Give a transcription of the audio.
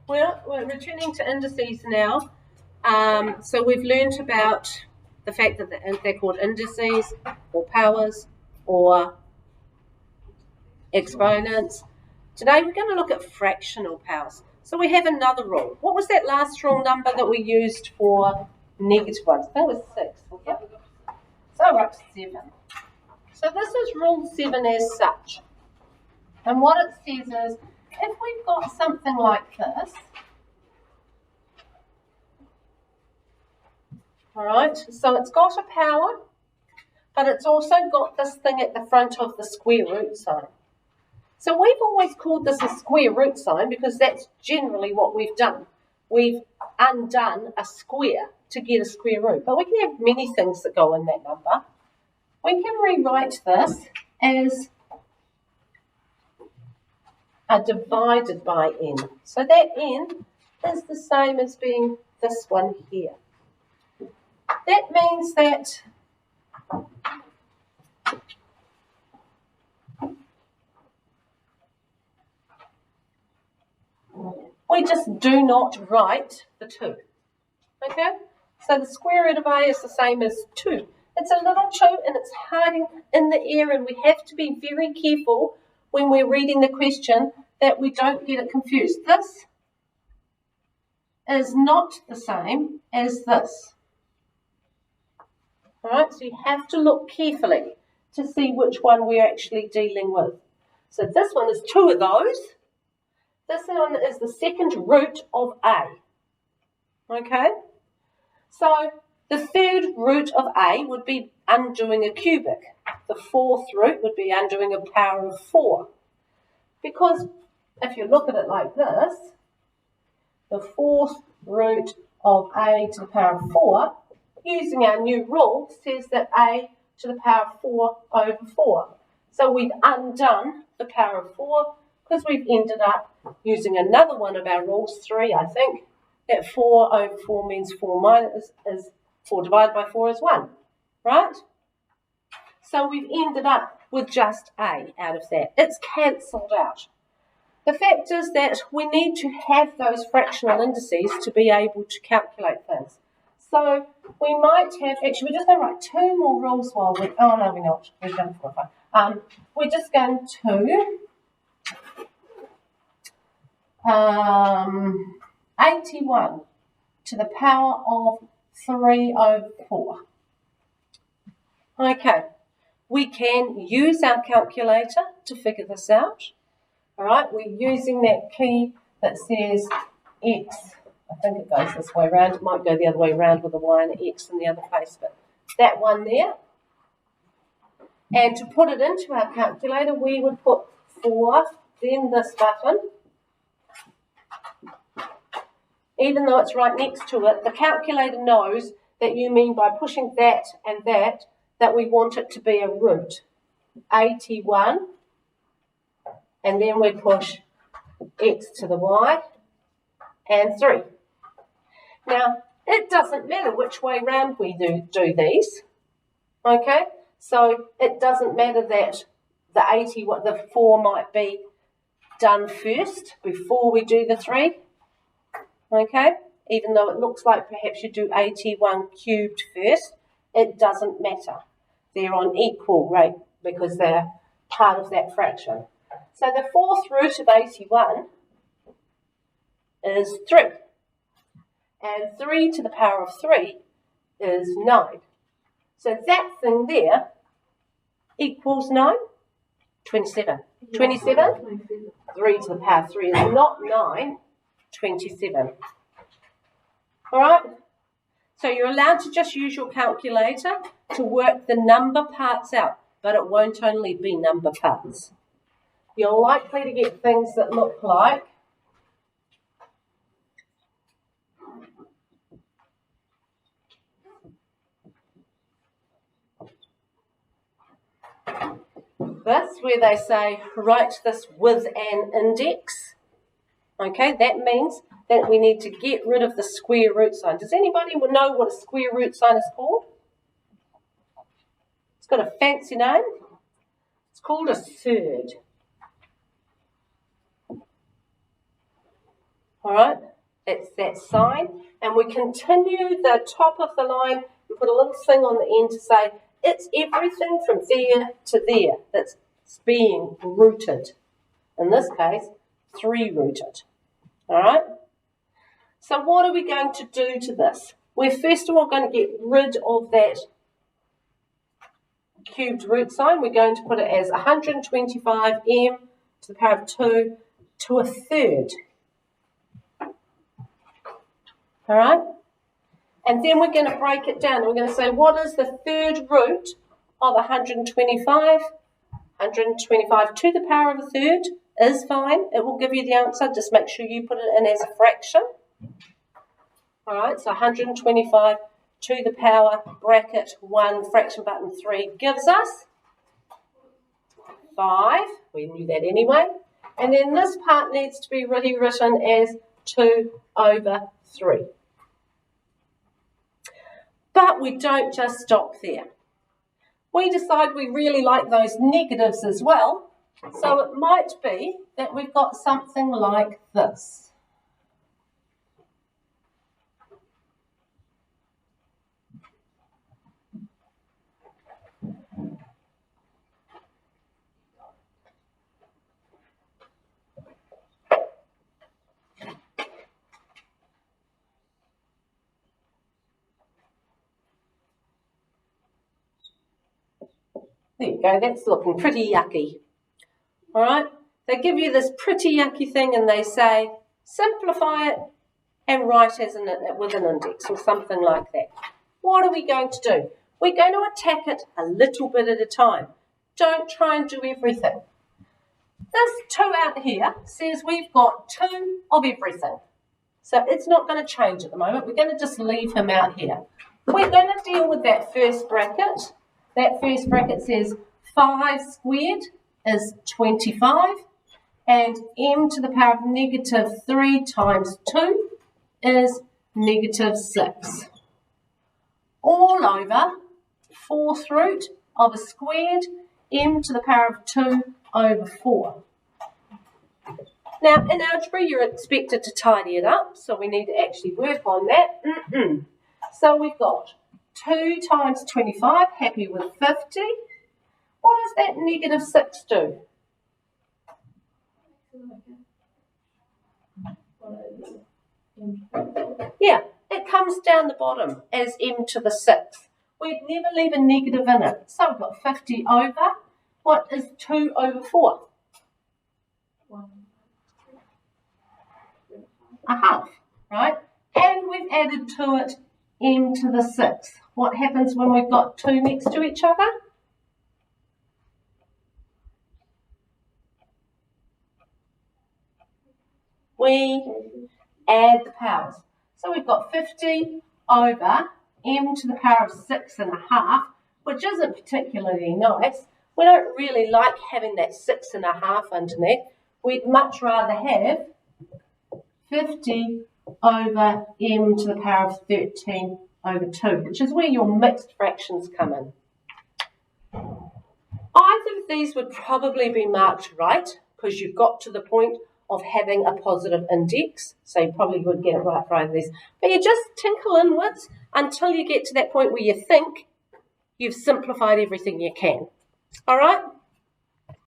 We're returning to indices now. So we've learnt about the fact that they're called indices or powers or exponents. Today we're going to look at fractional powers. So we have another rule. What was that last rule number that we used for negative ones? I think it was 6. Okay? So we're up to 7. So this is rule 7 as such. And what it says is, if we've got something like this, all right, so it's got a power, but it's also got this thing at the front of the square root sign. So we've always called this a square root sign because that's generally what we've done. We've undone a square to get a square root, but we can have many things that go in that number. We can rewrite this as a divided by n. So that n is the same as being this one here. That means that we just do not write the 2. Okay? So the square root of a is the same as 2. It's a little 2 and it's hanging in the air, and we have to be very careful when we're reading the question that we don't get it confused. This is not the same as this. Alright, so you have to look carefully to see which one we're actually dealing with. So this one is 2 of those. This one is the second root of a. Okay? So the third root of a would be undoing a cubic. The fourth root would be undoing a power of 4. Because if you look at it like this, the fourth root of a to the power of 4, using our new rule, says that a to the power of 4 over 4. So we've undone the power of 4 because we've ended up using another one of our rules, 3 I think, that 4 over 4 means 4 minus is 4 divided by 4 is 1, right? So we've ended up with just a out of that. It's cancelled out. The fact is that we need to have those fractional indices to be able to calculate things. So we might have, actually we're just going to write 2 more rules while we, oh no we're not, we've done 4 or 5. We're just going to 81 to the power of 3 over 4. Okay, we can use our calculator to figure this out. All right, we're using that key that says x. I think it goes this way around. It might go the other way around with a y and an x in the other place, but that one there. And to put it into our calculator, we would put 4, then this button. Even though it's right next to it, the calculator knows that you mean by pushing that and that we want it to be a root. 81, and then we push x to the y and 3. Now, it doesn't matter which way round we do these, okay? So it doesn't matter that the 4 might be done first before we do the 3, okay? Even though it looks like perhaps you do 81 cubed first, it doesn't matter. They're on equal rate because they're part of that fraction. So the fourth root of 81 is 3. And 3 to the power of 3 is 9. So that thing there equals 9, 27. 27? 3 to the power of 3 is not 9, 27. All right? So you're allowed to just use your calculator to work the number parts out, but it won't only be number parts. You're likely to get things that look like this, where they say write this with an index. Okay, that means that we need to get rid of the square root sign. Does anybody know what a square root sign is called? It's got a fancy name. It's called a surd. All right, that's that sign. And we continue the top of the line and put a little thing on the end to say it's everything from there to there that's being rooted. In this case, 3 rooted. All right? So what are we going to do to this? We're first of all going to get rid of that cubed root sign. We're going to put it as 125m to the power of 2 to a third. All right? And then we're going to break it down. We're going to say, what is the third root of 125? 125 to the power of a third is fine. It will give you the answer. Just make sure you put it in as a fraction. All right, so 125 to the power, bracket 1, fraction button 3 gives us 5. We knew that anyway. And then this part needs to be rewritten as 2 over 3. But we don't just stop there. We decide we really like those negatives as well. So it might be that we've got something like this. There you go, that's looking pretty yucky. All right, they give you this pretty yucky thing and they say, simplify it and write as with an index or something like that. What are we going to do? We're going to attack it a little bit at a time. Don't try and do everything. This 2 out here says we've got 2 of everything. So it's not going to change at the moment. We're going to just leave him out here. We're going to deal with that first bracket. That first bracket says 5 squared is 25, and m to the power of negative 3 times 2 is negative 6. All over 4th root of a squared, m to the power of 2 over 4. Now, in algebra, you're expected to tidy it up, so we need to actually work on that. So we've got 2 times 25, happy with 50. What does that negative 6 do? Yeah, it comes down the bottom as m to the 6. We'd never leave a negative in it. So we've got 50 over. What is 2 over 4? A half, right? And we've added to it m to the 6. What happens when we've got 2 next to each other? We add the powers. So we've got 50 over m to the power of 6.5, which isn't particularly nice. We don't really like having that 6.5 underneath. We'd much rather have 50 over m to the power of 13 over 2, which is where your mixed fractions come in. Either of these would probably be marked right because you've got to the point of having a positive index, so you probably would get it right for either of these. But you just tinkle inwards until you get to that point where you think you've simplified everything you can. All right?